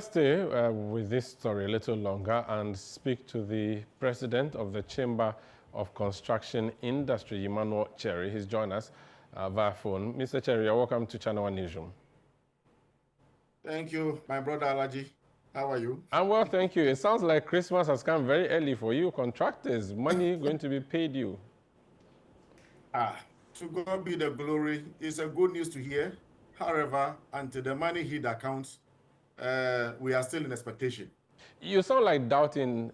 Stay with this story a little longer and speak to the president of the Chamber of Construction Industry, Emmanuel Cherry. He's joined us via phone. Mr. Cherry, you're welcome to ChannelOne Newsroom. Thank you, my brother Alaji. How are you? I'm well, thank you. It sounds like Christmas has come very early for you contractors. Money going to be paid you. To God be the glory. It's a good news to hear. However, until the money hit the accounts, we are still in expectation. You sound like doubting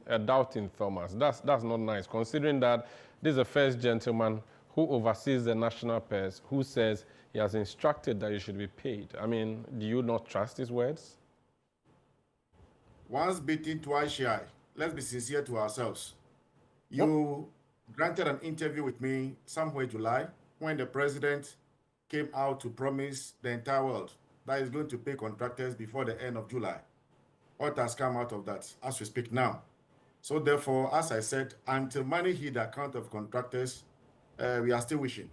Thomas. That's not nice, considering that this is the first gentleman who oversees the national purse, who says he has instructed that you should be paid. I mean, do you not trust his words? Once bitten, twice shy. Let's be sincere to ourselves. You granted an interview with me somewhere July when the president came out to promise the entire world that he's going to pay contractors before the end of July. What has come out of that as we speak now? So therefore, as I said, until money hit the account of contractors, we are still wishing.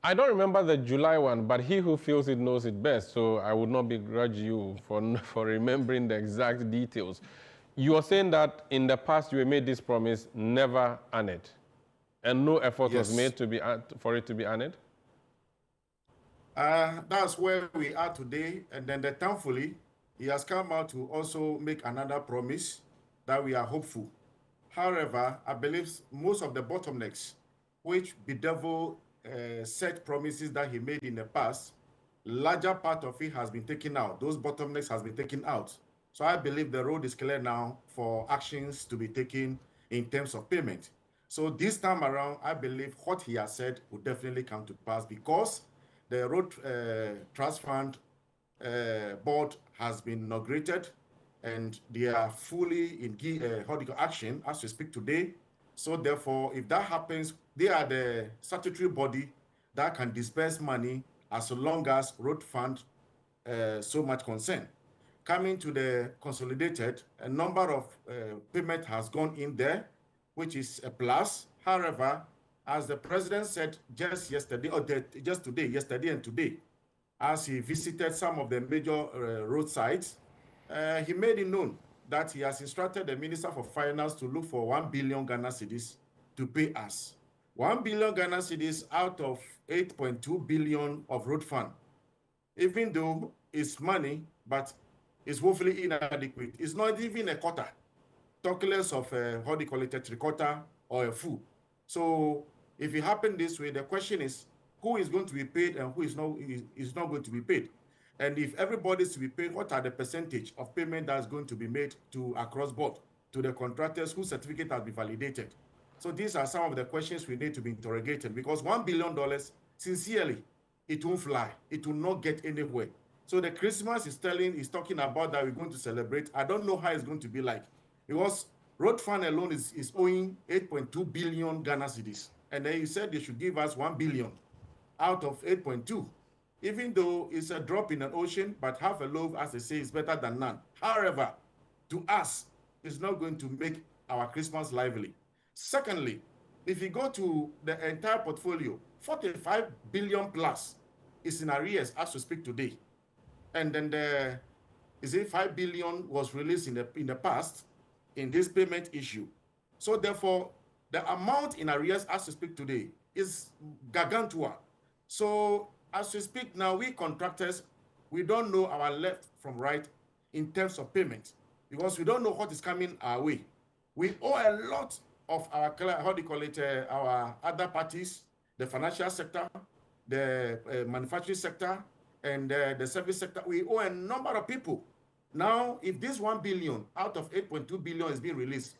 I don't remember the July one, but he who feels it knows it best, so I would not begrudge you for remembering the exact details. You are saying that in the past you made this promise, never earn it, and no effort was made for it to be earned? That's where we are today, and then thankfully, he has come out to also make another promise that we are hopeful. However, I believe most of the bottlenecks, which bedevil set promises that he made in the past, larger part of it has been taken out. Those bottlenecks has been taken out. So I believe the road is clear now for actions to be taken in terms of payment. So this time around, I believe what he has said will definitely come to pass because the Road Trust Fund board has been inaugurated and they are fully in action as we speak today. So therefore, if that happens, they are the statutory body that can disperse money as long as road fund so much concern. Coming to the consolidated, a number of payment has gone in there, which is a plus. However, as the president said just yesterday, or just today, yesterday and today, as he visited some of the major road sites, he made it known that he has instructed the Minister for Finance to look for 1 billion Ghana cedis to pay us. 1 billion Ghana cedis out of 8.2 billion of road fund. Even though it's money, but it's woefully inadequate. It's not even a quarter. Talk less of how do you call it, a three-quarter or a full. So if it happened this way, the question is, who is going to be paid and who is not going to be paid? And if everybody is to be paid, what are the percentage of payment that's going to be made to across board to the contractors whose certificate has been validated? So these are some of the questions we need to be interrogated because $1 billion, sincerely, it won't fly. It will not get anywhere. So the Christmas is talking about that we're going to celebrate. I don't know how it's going to be like because road fund alone is owing 8.2 billion Ghana cedis. And then he said they should give us 1 billion out of 8.2. Even though it's a drop in an ocean, but half a loaf, as they say, is better than none. However, to us, it's not going to make our Christmas lively. Secondly, if you go to the entire portfolio, 45 billion plus is in arrears as we speak today. And then 5 billion was released in the past in this payment issue. So therefore, the amount in arrears as we speak today is gargantua. So as we speak now, we contractors, we don't know our left from right in terms of payment because we don't know what is coming our way. We owe a lot of our, our other parties, the financial sector, the manufacturing sector, and the service sector. We owe a number of people. Now, if this 1 billion out of 8.2 billion is being released,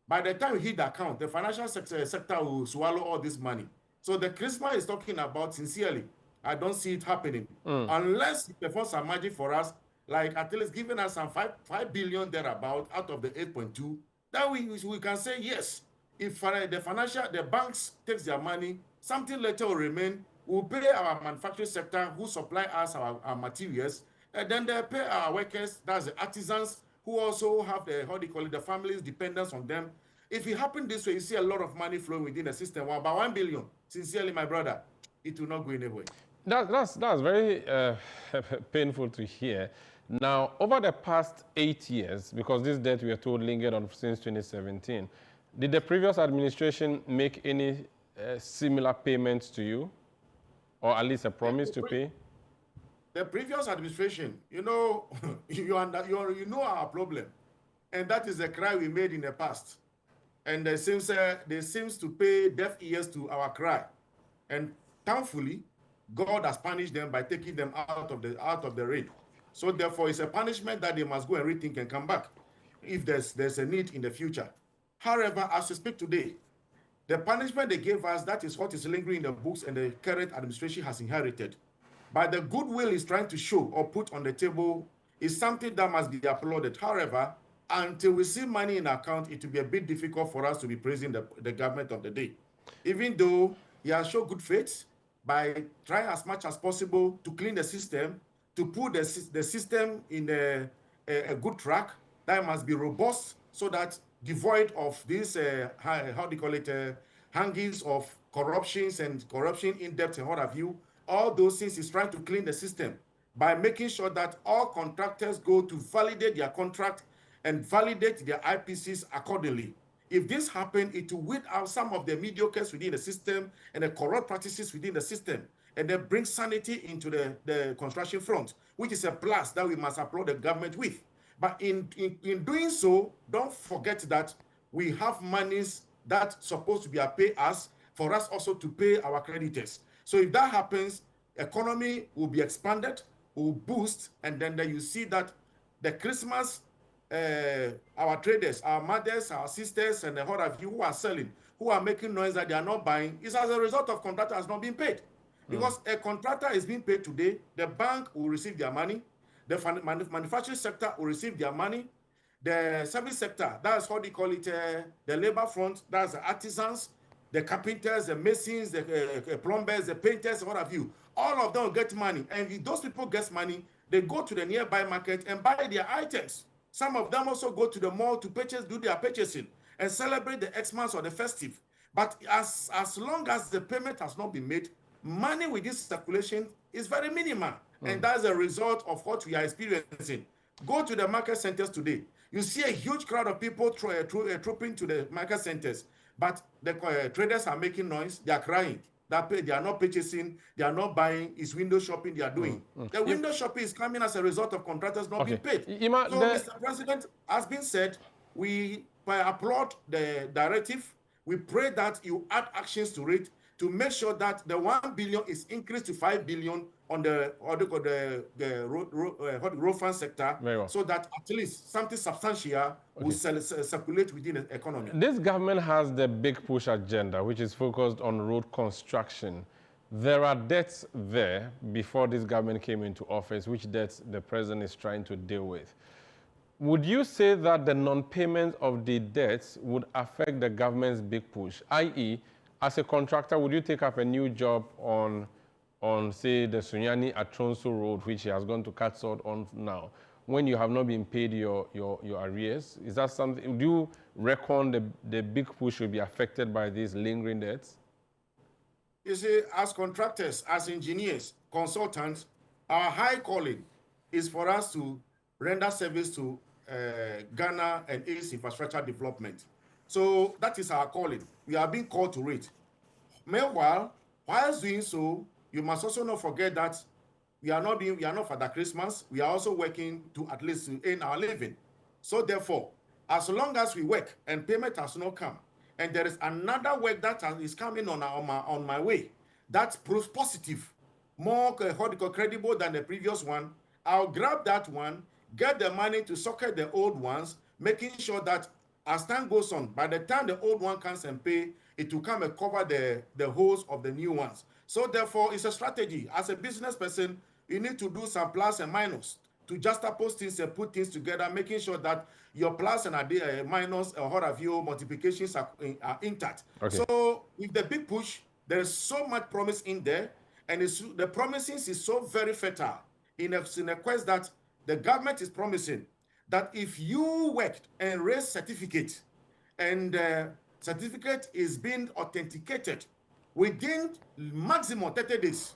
by the time we hit the account, the financial sector will swallow all this money. So the Christmas is talking about, sincerely, I don't see it happening. Unless the funds are magic for us, like at least giving us some 5 billion thereabout out of the 8.2, then we can say yes. If the banks takes their money, something later will remain. We'll pay our manufacturing sector who supply us our materials, and then they pay our workers, that's the artisans, who also have the families dependence on them. If it happened this way, you see a lot of money flowing within the system. Well, about 1 billion, sincerely, my brother, it will not go anywhere. That's very painful to hear. Now, over the past 8 years, because this debt we are told lingered on since 2017, did the previous administration make any similar payments to you, or at least a promise to pay? The previous administration, you know, you know our problem, and that is the cry we made in the past. And they seems to pay deaf ears to our cry, and thankfully, God has punished them by taking them out of the raid. So therefore, it's a punishment that they must go and rethink and come back if there's a need in the future. However, as we speak today, the punishment they gave us, that is what is lingering in the books and the current administration has inherited. But the goodwill is trying to show or put on the table is something that must be applauded. However, until we see money in account, it will be a bit difficult for us to be praising the government of the day. Even though he has shown good faith by trying as much as possible to clean the system, to put the system in a good track that must be robust so that devoid of these, how do you call it, hangings of corruptions and corruption in depth and what have you. All those things is trying to clean the system by making sure that all contractors go to validate their contract and validate their IPCs accordingly. If this happens, it will weed out some of the mediocres within the system and the corrupt practices within the system, and then bring sanity into the construction front, which is a plus that we must applaud the government with. But in doing so, don't forget that we have monies that's supposed to be pay us for us also to pay our creditors. So if that happens, economy will be expanded, will boost, and then you see that the Christmas, our traders, our mothers, our sisters, and what have you who are selling, who are making noise that they are not buying, is as a result of contractor has not been paid. Because a contractor is being paid today, the bank will receive their money, the manufacturing sector will receive their money, the service sector, that's how they call it, the labor front, that's the artisans, the carpenters, the masons, the plumbers, the painters, what have you. All of them get money. And if those people get money, they go to the nearby market and buy their items. Some of them also go to the mall to purchase, do their purchasing, and celebrate the Xmas or the festive. But as long as the payment has not been made, money with this circulation is very minimal. And that's a result of what we are experiencing. Go to the market centers today. You see a huge crowd of people trooping to the market centers. But the traders are making noise. They are crying. They are not purchasing. They are not buying. It's window shopping they are doing. The window shopping is coming as a result of contractors not being paid. So, Mr. President, as been said, we applaud the directive. We pray that you add actions to it to make sure that the 1 billion is increased to 5 billion on the road fund sector, so that at least something substantial will circulate within the economy. This government has the big push agenda, which is focused on road construction. There are debts there before this government came into office, which debts the president is trying to deal with. Would you say that the non-payment of the debts would affect the government's big push? I.e., as a contractor, would you take up a new job on say, the Sunyani Atronso Road, which he has gone to cut short on now, when you have not been paid your arrears? Is that something, do you reckon the big push will be affected by these lingering debts? You see, as contractors, as engineers, consultants, our high calling is for us to render service to Ghana and its infrastructure development. So that is our calling. We are being called to it. Meanwhile, while doing so, you must also not forget that we are not Father Christmas. We are also working to at least earn our living. So therefore, as long as we work and payment has not come, and there is another work that is coming on my way, that proves positive, more credible than the previous one, I'll grab that one, get the money to socket the old ones, making sure that as time goes on, by the time the old one comes and pay, it will come and cover the holes of the new ones. So therefore, it's a strategy. As a business person, you need to do some plus and minus to juxtapose things and put things together, making sure that your plus and minus or what have you multiplications are intact. Okay. So with the big push, there's so much promise in there, and the promises is so very fertile in a quest that the government is promising that if you worked and raised certificate, and certificate is being authenticated within maximum 30 days,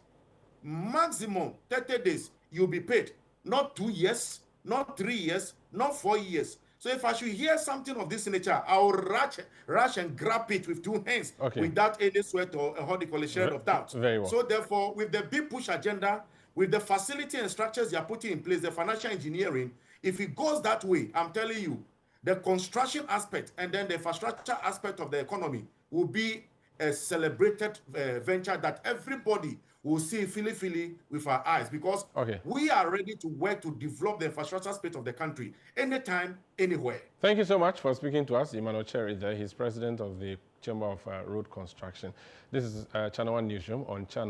you'll be paid. not 2 years, not 3 years, not 4 years. So if I should hear something of this nature, I will rush and grab it with 2 hands without any sweat or what they call a shred of doubt. Very well. So therefore, with the big push agenda, with the facility and structures they are putting in place, the financial engineering, if it goes that way, I'm telling you, the construction aspect and then the infrastructure aspect of the economy will be a celebrated venture that everybody will see fili with our eyes, because we are ready to work to develop the infrastructure space of the country anytime, anywhere. Thank you so much for speaking to us, Emmanuel Cherry. He's president of the Chamber of Road Construction. This is Channel One Newsroom on Channel.